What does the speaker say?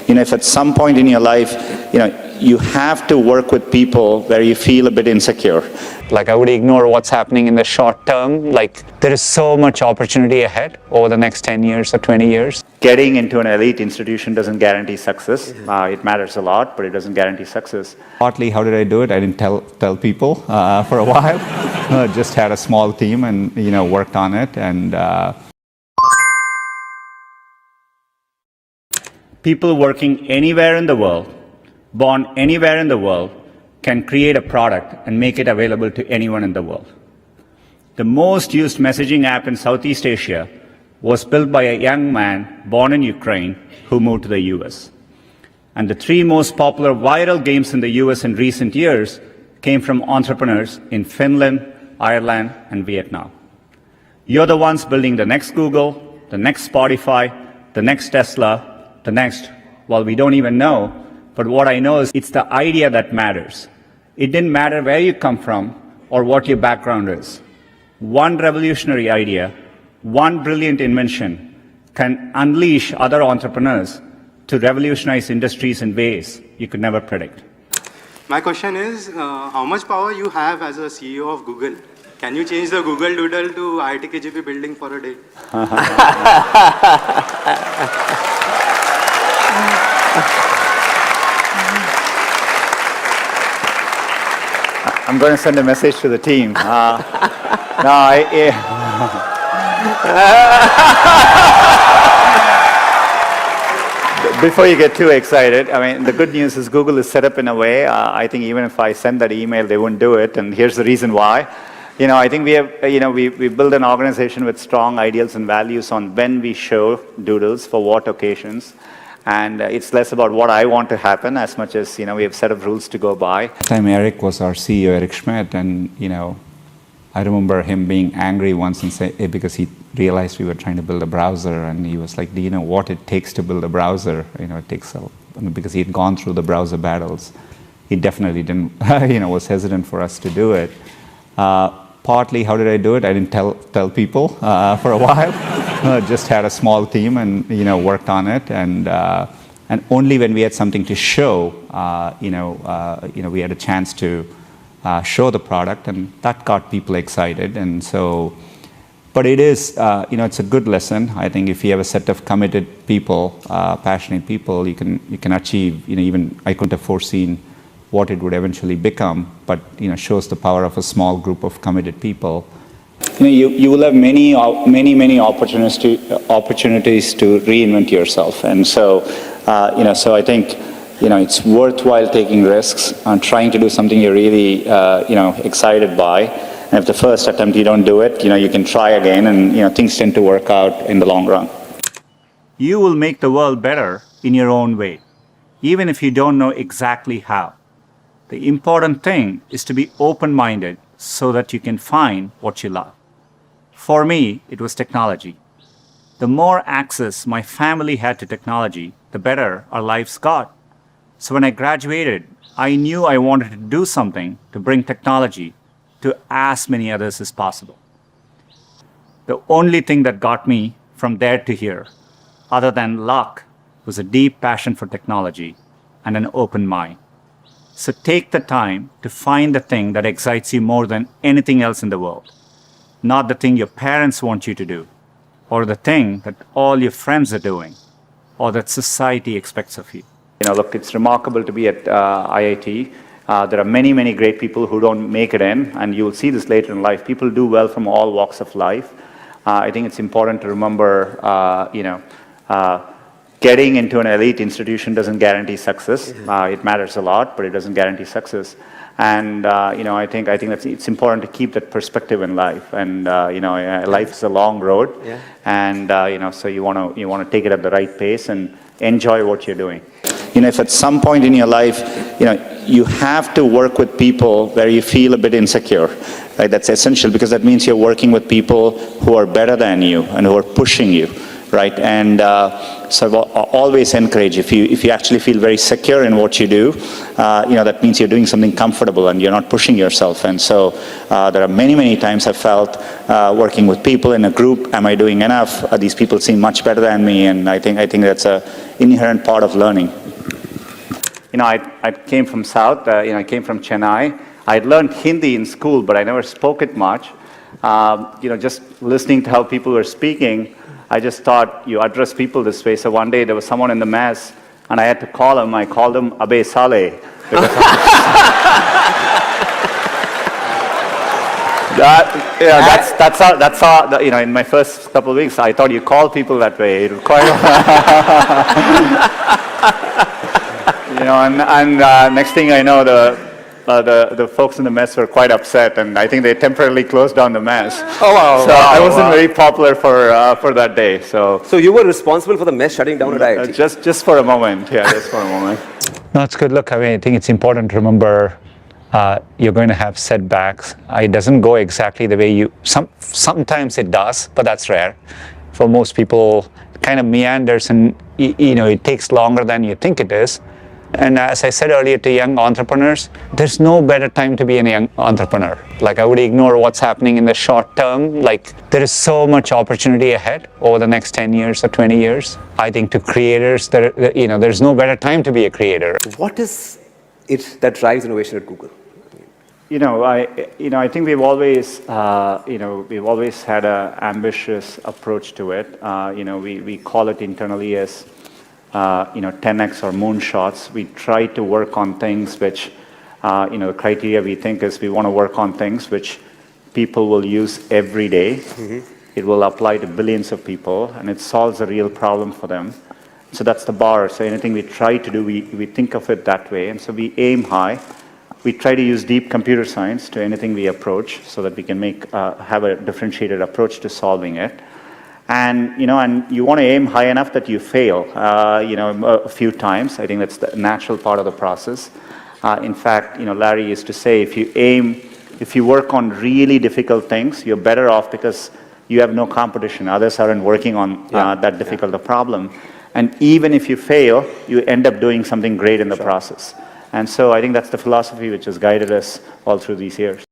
if at some point in your life, you have to work with people where you feel a bit insecure. Like, I would ignore what's happening in the short term. Like, there is so much opportunity ahead over the next 10 years or 20 years. Getting into an elite institution doesn't guarantee success. It matters a lot, but it doesn't guarantee success. Partly, how did I do it? I didn't tell people for a while. Just had a small team and, worked on it. And people working anywhere in the world, born anywhere in the world, can create a product and make it available to anyone in the world. The most used messaging app in Southeast Asia was built by a young man born in Ukraine who moved to the US. And the 3 most popular viral games in the US in recent years came from entrepreneurs in Finland, Ireland, and Vietnam. You're the ones building the next Google, the next Spotify, the next Tesla, the next, well, we don't even know, but what I know is it's the idea that matters. It didn't matter where you come from or what your background is. One revolutionary idea, one brilliant invention can unleash other entrepreneurs to revolutionize industries in ways you could never predict. My question is, how much power you have as a CEO of Google? Can you change the Google Doodle to IIT KGP building for a day? I'm going to send a message to the team. Before you get too excited, I mean, the good news is Google is set up in a way, I think even if I send that email, they wouldn't do it, and here's the reason why. I think we have, we build an organization with strong ideals and values on when we show doodles, for what occasions. And it's less about what I want to happen as much as, we have a set of rules to go by. Last time Eric was our CEO, Eric Schmidt, and, I remember him being angry once and say, because he realized we were trying to build a browser, and he was like, do you know what it takes to build a browser? It takes because he had gone through the browser battles. He definitely didn't, was hesitant for us to do it. Partly, how did I do it? I didn't tell people for a while. Just had a small team and, worked on it. And only when we had something to show, we had a chance to show the product, and that got people excited. And so, but it is, it's a good lesson. I think if you have a set of committed people, passionate people, you can achieve, even I couldn't have foreseen what it would eventually become, but shows the power of a small group of committed people. You will have many opportunities to reinvent yourself, and so so I think it's worthwhile taking risks and trying to do something you're really excited by. And if the first attempt you don't do it, you can try again, and things tend to work out in the long run. You will make the world better in your own way, even if you don't know exactly how. The important thing is to be open-minded so that you can find what you love. For me, it was technology. The more access my family had to technology, the better our lives got. So when I graduated, I knew I wanted to do something to bring technology to as many others as possible. The only thing that got me from there to here, other than luck, was a deep passion for technology and an open mind. So take the time to find the thing that excites you more than anything else in the world. Not the thing your parents want you to do, or the thing that all your friends are doing, or that society expects of you. Look, it's remarkable to be at IIT. There are many great people who don't make it in, and you will see this later in life. People do well from all walks of life. I think it's important to remember, getting into an elite institution doesn't guarantee success. It matters a lot, but it doesn't guarantee success. And I think it's important to keep that perspective in life. And life is a long road, and so you want to take it at the right pace and enjoy what you're doing. If at some point in your life, you have to work with people where you feel a bit insecure, right? That's essential, because that means you're working with people who are better than you and who are pushing you, right? And so I've always encourage, if you actually feel very secure in what you do, that means you're doing something comfortable and you're not pushing yourself. And so there are many, many times I've felt working with people in a group, am I doing enough? These people seem much better than me, and I think that's an inherent part of learning. I came from South, I came from Chennai. I had learned Hindi in school, but I never spoke it much. Just listening to how people were speaking, I just thought you address people this way. So one day there was someone in the mess, and I had to call him. I called him Abe Saleh. That's how, in my first couple of weeks, I thought you call people that way. It required, and next thing I know, the folks in the mess were quite upset, and I think they temporarily closed down the mess. Oh, wow. So I wasn't very popular for that day. So you were responsible for the mess shutting down at IIT? Just for a moment, yeah, just for a moment. No, it's good. Look, I think it's important to remember you're going to have setbacks. It doesn't go exactly the way you... Sometimes it does, but that's rare. For most people, it kind of meanders, and it takes longer than you think it is. And as I said earlier to young entrepreneurs, there's no better time to be a young entrepreneur. Like, I would ignore what's happening in the short term. Like, there is so much opportunity ahead over the next 10 years or 20 years. I think to creators, there's no better time to be a creator. What is it that drives innovation at Google? I think we've always had an ambitious approach to it. We call it internally as 10x or moonshots. We try to work on things which, the criteria we think is we want to work on things which people will use every day. Mm-hmm. It will apply to billions of people, and it solves a real problem for them. So that's the bar. So anything we try to do, we think of it that way. And so we aim high. We try to use deep computer science to anything we approach so that we can have a differentiated approach to solving it. And you want to aim high enough that you fail, a few times. I think that's the natural part of the process. In fact, Larry used to say, if you work on really difficult things, you're better off because you have no competition. Others aren't working on that difficult a problem. And even if you fail, you end up doing something great in the process. And so I think that's the philosophy which has guided us all through these years.